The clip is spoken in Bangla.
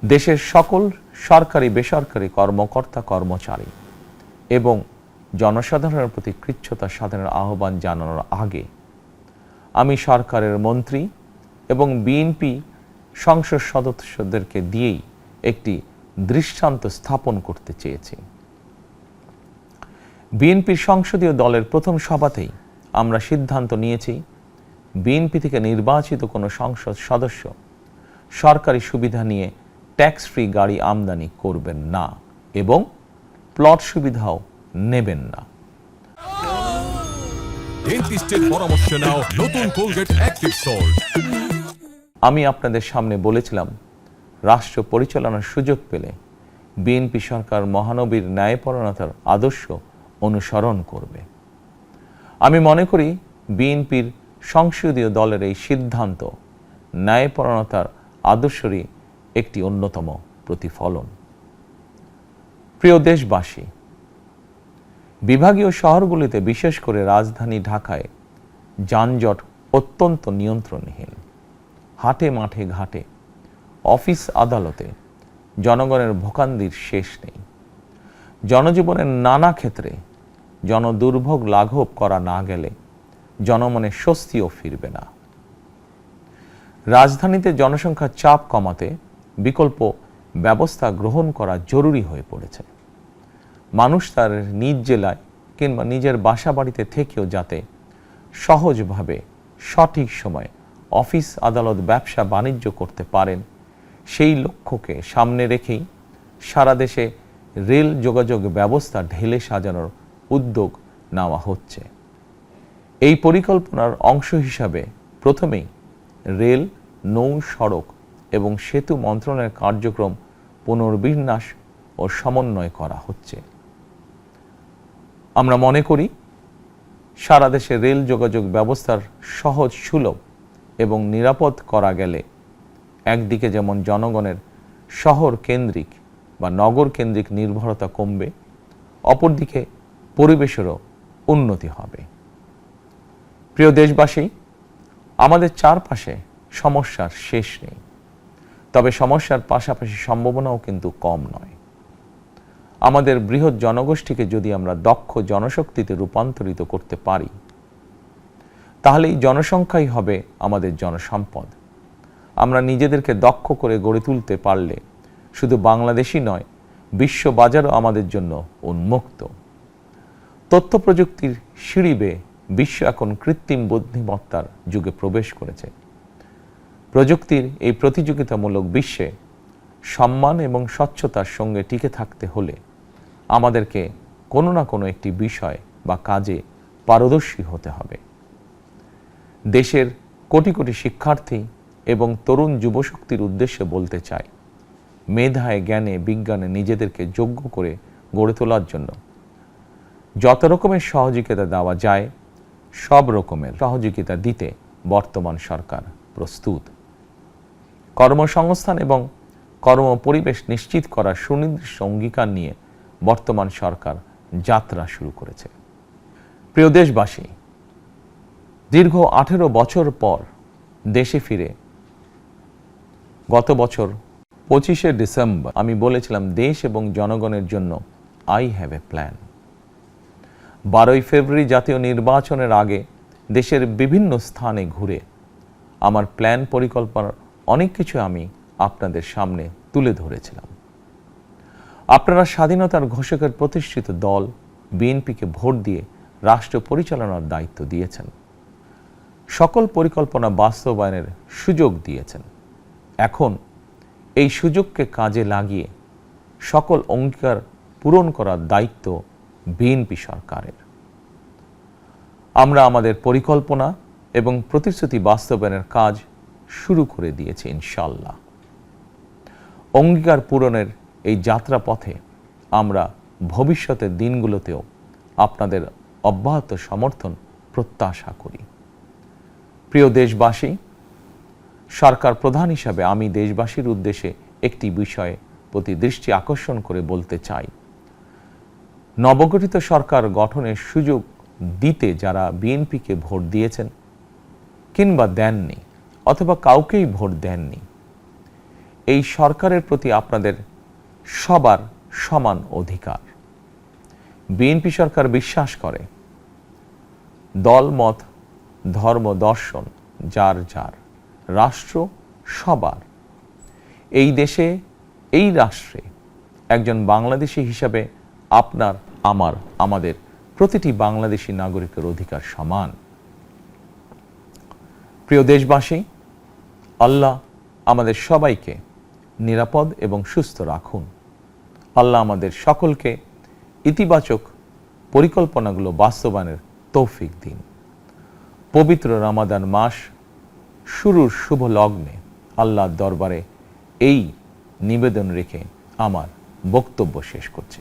দেশের সকল সরকারি বেসরকারি কর্মকর্তা কর্মচারী এবং জনসাধারণের প্রতি কৃচ্ছ্রতা সাধনের আহ্বান জানানোর আগে আমি সরকারের মন্ত্রী এবং বিএনপি সংসদ সদস্যদেরকে দিয়েই একটি দৃষ্টান্ত স্থাপন করতে চেয়েছি। বিএনপির সংসদীয় দলের প্রথম সভাতেই আমরা সিদ্ধান্ত নিয়েছি বিএনপি থেকে নির্বাচিত কোনো সংসদ সদস্য সরকারি সুবিধা নিয়ে ট্যাক্স ফ্রি গাড়ি আমদানি করবেন না এবং প্লট সুবিধাও নেবেন না। আমি আপনাদের সামনে বলেছিলাম রাষ্ট্র পরিচালনার সুযোগ পেলে বিএনপি সরকার মহানবীর ন্যায়পরায়ণতার আদর্শ অনুসরণ করবে। আমি মনে করি বিএনপির সংসদীয় দলের এই সিদ্ধান্ত ন্যায়পরায়ণতার আদর্শেরই একটি অন্যতম প্রতিফলন। প্রিয় দেশবাসী, বিভাগীয় শহরগুলিতে বিশেষ করে রাজধানী ঢাকায় যানজট অত্যন্ত নিয়ন্ত্রণহীন। হাটে মাঠে ঘাটে, অফিস আদালতে জনগণের ভোগান্তির শেষ নেই। জনজীবনের নানা ক্ষেত্রে জনদুর্ভোগ লাঘব করা না গেলে জনমনে স্বস্তিও ফিরবে না। রাজধানীতে জনসংখ্যার চাপ কমাতে বিকল্প ব্যবস্থা গ্রহণ করা জরুরি হয়ে পড়েছে। মানুষ তার নিজ জেলায় কিংবা নিজের বাসা বাড়িতে থেকেও যাতে সহজভাবে সঠিক সময়ে অফিস আদালত ব্যবসা বাণিজ্য করতে পারেন, সেই লক্ষ্যকে সামনে রেখেই সারা দেশে রেল যোগাযোগ ব্যবস্থা ঢেলে সাজানোর উদ্যোগ নেওয়া হচ্ছে। এই পরিকল্পনার অংশ হিসাবে প্রথমেই রেল, নৌ, সড়ক এবং সেতু মন্ত্রণালয়ের কার্যক্রম পুনর্বিন্যাস ও সমন্বয় করা হচ্ছে। আমরা মনে করি সারা দেশে রেল যোগাযোগ ব্যবস্থার সহজ, সুলভ এবং নিরাপদ করা গেলে একদিকে যেমন জনগণের শহর কেন্দ্রিক বা নগর কেন্দ্রিক নির্ভরতা কমবে, অপরদিকে পরিবেশেরও উন্নতি হবে। প্রিয় দেশবাসী, আমাদের চারপাশে সমস্যার শেষ নেই, তবে সমস্যার পাশাপাশি সম্ভাবনাও কিন্তু কম নয়। আমাদের বৃহৎ জনগোষ্ঠীকে যদি আমরা দক্ষ জনশক্তিতে রূপান্তরিত করতে পারি, তাহলে এই জনসংখ্যাই হবে আমাদের জনসম্পদ। আমরা নিজেদেরকে দক্ষ করে গড়ে তুলতে পারলে শুধু বাংলাদেশই নয়, বিশ্ব বাজারও আমাদের জন্য উন্মুক্ত। তথ্য প্রযুক্তির সিঁড়ি বেয়ে বিশ্ব এখন কৃত্রিম বুদ্ধিমত্তার যুগে প্রবেশ করেছে। প্রযুক্তির এই প্রতিযোগিতামূলক বিশ্বে সম্মান এবং স্বচ্ছতার সঙ্গে টিকে থাকতে হলে আমাদেরকে কোনো না কোনো একটি বিষয় বা কাজে পারদর্শী হতে হবে। দেশের কোটি কোটি শিক্ষার্থী এবং তরুণ যুবশক্তির উদ্দেশ্যে বলতে চাই, মেধায়, জ্ঞানে, বিজ্ঞানে নিজেদেরকে যোগ্য করে গড়ে তোলার জন্য যত রকমের সহযোগিতা দেওয়া যায় সব রকমের সহযোগিতা দিতে বর্তমান সরকার প্রস্তুত। কর্মসংস্থান এবং কর্মপরিবেশ নিশ্চিত করার সুনির্দিষ্ট অঙ্গীকার নিয়ে বর্তমান সরকার যাত্রা শুরু করেছে। প্রিয় দেশবাসী, দীর্ঘ 18 বছর পর দেশে ফিরে গত বছর 25শে ডিসেম্বর আমি বলেছিলাম দেশ এবং জনগণের জন্য আই হ্যাভ এ প্ল্যান। 12ই ফেব্রুয়ারি জাতীয় নির্বাচনের আগে দেশের বিভিন্ন স্থানে ঘুরে আমার প্ল্যান পরিকল্পনার অনেক কিছু আমি আপনাদের সামনে তুলে ধরেছিলাম। আপনারা স্বাধীনতার ঘোষকের প্রতিষ্ঠিত দল বিএনপিকে ভোট দিয়ে রাষ্ট্র পরিচালনার দায়িত্ব দিয়েছেন। সকল পরিকল্পনা বাস্তবায়নের সুযোগ দিয়েছেন। এখন এই সুযোগকে কাজে লাগিয়ে সকল অঙ্গীকার পূরণ করার দায়িত্ব বিএনপি সরকারের। আমরা আমাদের পরিকল্পনা এবং প্রতিশ্রুতি বাস্তবায়নের কাজ শুরু করে দিয়েছি ইনশাআল্লাহ। অঙ্গীকার পূরণের এই যাত্রা পথে আমরা ভবিষ্যতের দিনগুলোতেও আপনাদের অব্যাহত সমর্থন প্রত্যাশা করি। প্রিয় দেশবাসী, সরকার প্রধান হিসাবে আমি দেশবাসীর উদ্দেশ্যে একটি বিষয়ে প্রতি দৃষ্টি আকর্ষণ করে বলতে চাই। নবগঠিত সরকার গঠনের সুযোগ দিতে যারা বিএনপিকে ভোট দিয়েছেন কিংবা দেননি অথবা কাউকেই ভোট দেননি, এই সরকারের প্রতি আপনাদের সবার সমান অধিকার। বিএনপি সরকার বিশ্বাস করে দল, মত, ধর্ম, দর্শন যার যার, রাষ্ট্র সবার। এই দেশে, এই রাষ্ট্রে একজন বাংলাদেশী হিসাবে আপনার, আমার, আমাদের প্রতিটি বাংলাদেশী নাগরিকের অধিকার সমান। প্রিয় দেশবাসী, আল্লাহ আমাদের সবাইকে নিরাপদ এবং সুস্থ রাখুন। আল্লাহ আমাদের সকলকে ইতিবাচক পরিকল্পনাগুলো বাস্তবায়নের তৌফিক দিন। পবিত্র রমাদান মাস শুরুর শুভ লগ্নে আল্লাহর দরবারে এই নিবেদন রেখে আমার বক্তব্য শেষ করছি।